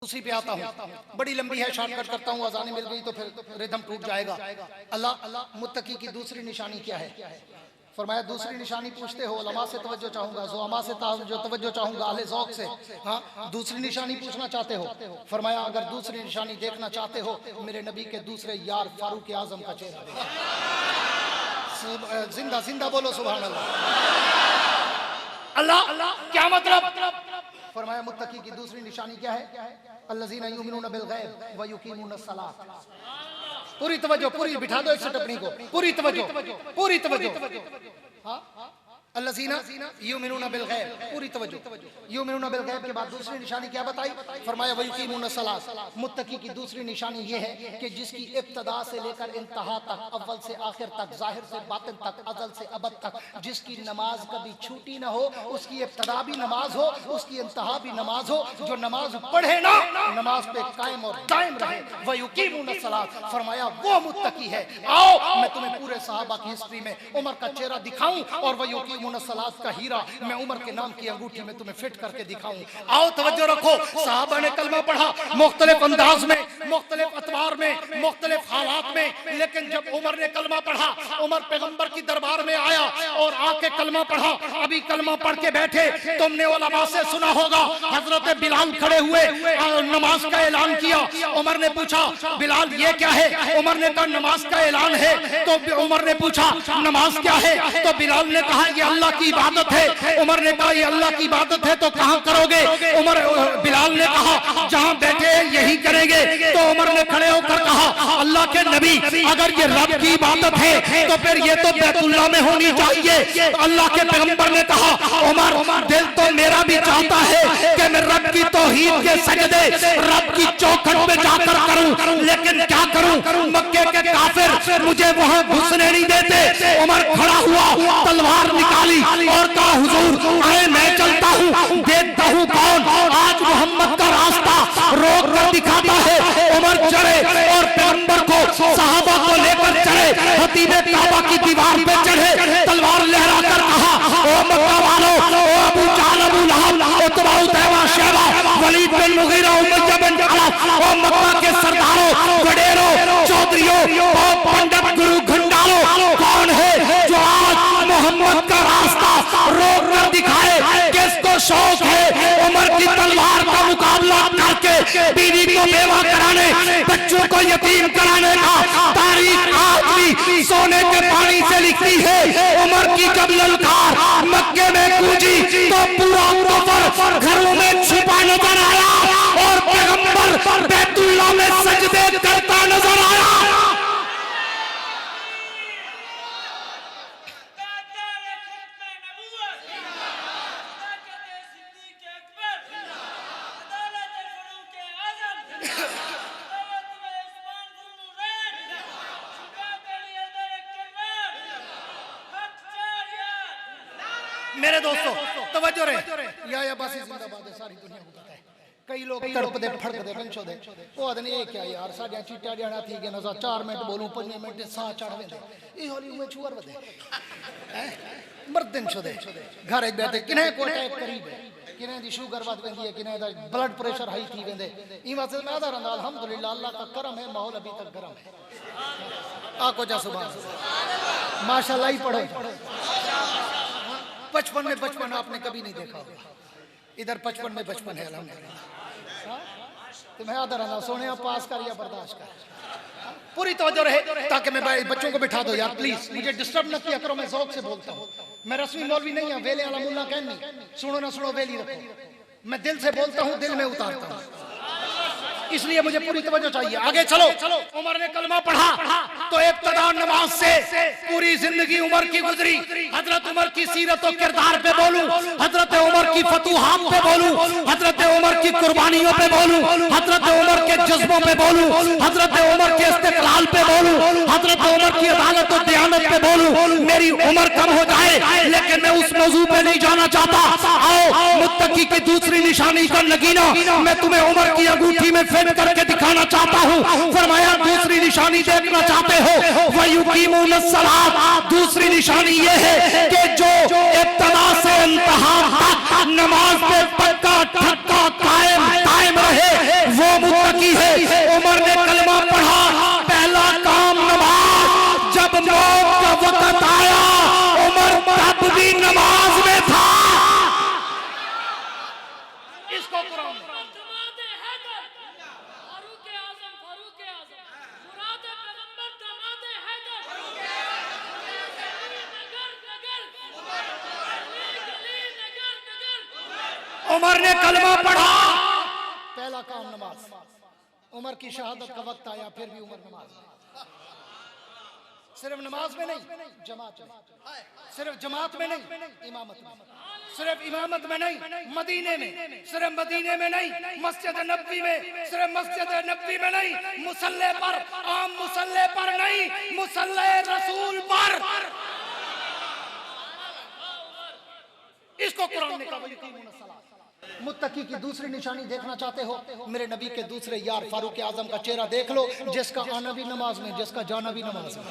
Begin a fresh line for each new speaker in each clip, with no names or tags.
उसी पे आता हूँ। बड़ी लंबी है, शॉर्टकट करता हूँ, अज़ानें मिल गई तो फिर रिदम टूट जाएगा। अल्लाह मुत्तकी की दूसरी निशानी क्या है? फरमाया दूसरी निशानी पूछते हो, उलमा से तवज्जो चाहूंगा, ज़ुअमा से तवज्जो चाहूंगा, अहले ज़ौक़ से। हाँ, दूसरी निशानी पूछना चाहते हो? फरमाया अगर दूसरी निशानी देखना चाहते हो, मेरे नबी के दूसरे यार फारूक आज़म का चेहरा देखो। जिंदा जिंदा बोलो सुभान अल्लाह। अल्लाह क्या मतलब? फरमाया मुत्तकी की दूसरी निशानी क्या है? अल्लज़ीना युमिनूना बिल गैब व युकीमूना सलात। पूरी तवज्जो, पूरी बिठा दो इस टपनी को, पूरी तवज्जो, पूरी तवज्जो। हाँ, अल्लज़ीना युमिनूना बिल गैब, पूरी तवज्जो। युमिनूना बिल गैब के बाद दूसरी निशानी क्या बताई? फरमाया व युकीमूना सलात। मुत्तकी की दूसरी निशानी ये है कि जिसकी इब्तदा से लेकर इंतहा तक, अव्वल से आखिर तक, जाहिर से बातिन तक, अज़ल से अबद तक, जिसकी नमाज कभी छूटी ना हो, उसकी इब्तदा भी नमाज हो, उसकी इंतहा भी नमाज हो, जो नमाज पढ़े ना, नमाज पे कायम और दायम रहे, व युकीमूना सलात। फरमाया वो मुत्तकी है। आओ मैं तुम्हें पूरे सहाबा की हिस्ट्री में उमर का चेहरा दिखाऊं और व युकीमूना सलात का हीरा मैं उमर के नाम की अंगूठी में तुम्हें फिट करके दिखाऊं। आओ तवज्जो रखो। सहाबा ने कलमा पढ़ा मुख्तलिफ अंदाज में, मुख्तलिफ अतवार में, मुख्तलिफ हालात में, लेकिन जब उमर ने कलमा पढ़ा, उमर पैगंबर की दरबार में आया और आके कलमा पढ़ा। अभी कलमा पढ़ के बैठे, तुमने उलमा से सुना होगा, हजरत बिलाल खड़े हुए नमाज का ऐलान किया। उमर ने पूछा बिलाल ये क्या है? उमर ने कहा नमाज का ऐलान है। तो उमर ने पूछा नमाज क्या है? तो बिलाल ने कहा ये अल्लाह की इबादत है। उमर ने कहा ये अल्लाह की इबादत है तो कहाँ करोगे? बिलाल ने कहा जहाँ बैठे यही करेंगे। तो उमर ने खड़े होकर कहा अल्लाह के नबी अगर ये रब की इबादत है तो फिर ये तो बैतुल्लाह में होनी चाहिए। अल्लाह के पैगंबर ने कहा उमर दिल तो मेरा भी चाहता है कि मैं रब की तौहीद के सजदे रब की चौखट पे जाकर करूं, लेकिन क्या करूं? मक्के के काफिर मुझे वहां घुसने नहीं देते। उमर खड़ा हुआ, तलवार निकाली और कहा हुजूर आए मैं चलता हूं, देखता हूं कौन आज मोहम्मद का रास्ता रोक कर दिखाता है। उमर चढ़े और पैगंबर को, सहाबा को लेकर चढ़े, खतीबे काबा की दीवार पे चढ़े, तलवार लहरा कर कहा ओ मक्का वालों, ओ अबू जहल, अबू लहब, उतबा, उतैबा, शैबा, वलीद बिन मुगीरा, उमय्या बिन खलफ, ओ मक्का के सरदारों, वडेरों, चौधरियों, ओ पंडित गुरु घंटालों, कौन है जो आज मोहम्मद का रास्ता रोक कर दिखाए? किसको शौक है उमर की तलवार का मुकाबला करके बीवी को बेवा कराने, बच्चों को यतीम कराने का? तारीख आज भी सोने के पानी से लिखती है। उमर की जब ललकार मक्के में गूंजी तो पूरा कफर घरों में छुपा नजर आया और पैगंबर बैतुल्लाह में सजदे करता नजर आया। मेरे दोस्तों तवज्जो रहे, या बस जिंदाबाद है, सारी दुनिया को पता है। कई लोग तड़पदे फड़कदे बंचो दे ओ आदमी ये क्या यार साडा चीटा जाना थी के नजा 4 मिनट बोलूं 5 मिनट साह चढ़ वेंदे ई होली में छुअर वदे हैं मर्दन छोदे घर एक बैठे किने को अटैक करीब है, किने दी शुगर वध वेंदी है, किने दा ब्लड प्रेशर हाई थी वेंदे। ई वास्ते मैं आदा रंदा अल्हम्दुलिल्लाह अल्लाह का करम है, माहौल अभी तक गर्म है। आको जा सुभान अल्लाह माशाल्लाह ही पढ़ो। बचपन में बचपन आपने कभी नहीं देखा होगा, इधर बचपन में बचपन है अल्हम्दुलिल्लाह। तो मैं आदर अल्लाह सोने पास कर या बर्दाश्त कर, पूरी तवज्जो रहे ताकि मैं बच्चों को बिठा दो यार प्लीज, मुझे डिस्टर्ब न किया करो, मैं ज़ौक़ से बोलता हूँ। मैं रस्मी मौलवी नहीं हूँ, वेले वाला मुल्ला कहनी, सुनो ना सुनो वेली रखो। मैं दिल से बोलता हूँ, दिल में उतारता हूँ, इसलिए मुझे पूरी तवज्जो चाहिए। आगे चलो। उमर ने कलमा पढ़ा तो इब्तिदा नमाज से पूरी जिंदगी उमर की गुजरी। हजरत उमर की सीरत और किरदार पे बोलूं, हजरत उमर की फतूहात पे बोलूं, हजरत उमर की कुर्बानियों पे बोलूं, हजरत उमर के जज्बों पे बोलूं, हजरत उमर के इस्तिक़लाल पे बोलूं, हजरत उमर की अदालत और दयानत पे बोलूं, मेरी उम्र कम हो जाए, लेकिन मैं उस मौजू पे नहीं जाना चाहता। आओ मुत्तकी की दूसरी निशानी का नगीना मैं तुम्हें उमर की अंगूठी में करके दिखाना चाहता हूँ। फरमाया दूसरी निशानी देखना चाहते हो, वयुकीमूनस सलात। दूसरी निशानी ये है कि जो इब्तिदा से इंतहा तक नमाज पे पक्का ठक्का कायम रहे वो
मुत्तकी है। उमर ने कलमा पढ़ा, पहला काम नमाज। जब मौत का वक्त आया उमर तब भी नमाज में था।
इसको कुरान
उमर ने कलमा पढ़ा,
पहला काम नमाज। उमर की शहादत का वक्त आया फिर भी उमर नमाज में। सिर्फ नमाज में नहीं, जमात में। सिर्फ जमात में नहीं, इमामत में। सिर्फ इमामत में नहीं, मदीने में। सिर्फ मदीने में नहीं, मस्जिद नबवी में। सिर्फ मस्जिद नबवी में नहीं, मुसल्ले पर, आम मुसल्ले पर नहीं, मुसल्ले रसूल पर। इसको कुरान ने कहा मुत्तकी की दूसरी निशानी देखना चाहते हो, मेरे नबी के दूसरे यार फारूक आजम का चेहरा देख लो, जिसका आना भी नमाज में, जिसका जाना भी नमाज में,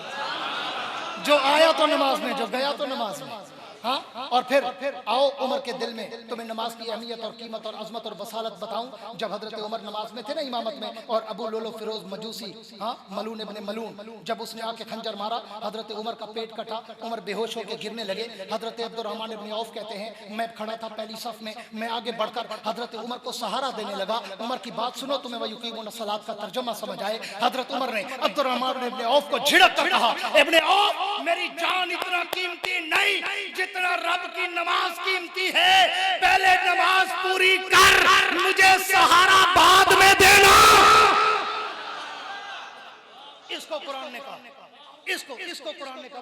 जो आया तो नमाज में, जो गया तो नमाज में। हाँ, और फिर आओ उमर के दिल में तुम्हें नमाज की अहमियत और कीमत और अजमत और वसालत बताऊं। जब हजरत उमर नमाज में थे ना इमामत में, और अबू लोलो फिरोज मजूसी, हाँ मलून इब्ने मलून, जब उसने आके खंजर मारा, हजरत उमर का पेट कटा, उमर बेहोश होकर गिरने लगे। हजरत अब्दुर्रहमान इब्ने औफ कहते हैं मैं खड़ा था पहली सफ में, मैं आगे बढ़कर हजरत उमर को सहारा देने लगा। उमर की बात सुनो तुम्हें वह युकीमुन सलात का तर्जुमा समझ आए। हजरत उमर ने अब्दुर्रहमान इब्ने औफ को झिड़क कर कहा, इब्ने औफ मेरी जान इतना कीमती नहीं जितना रब की नमाज कीमती है। पहले नमाज पूरी कर, मुझे सहारा बाद में देना। इसको कुरान ने कहा, इसको कुरान ने कहा,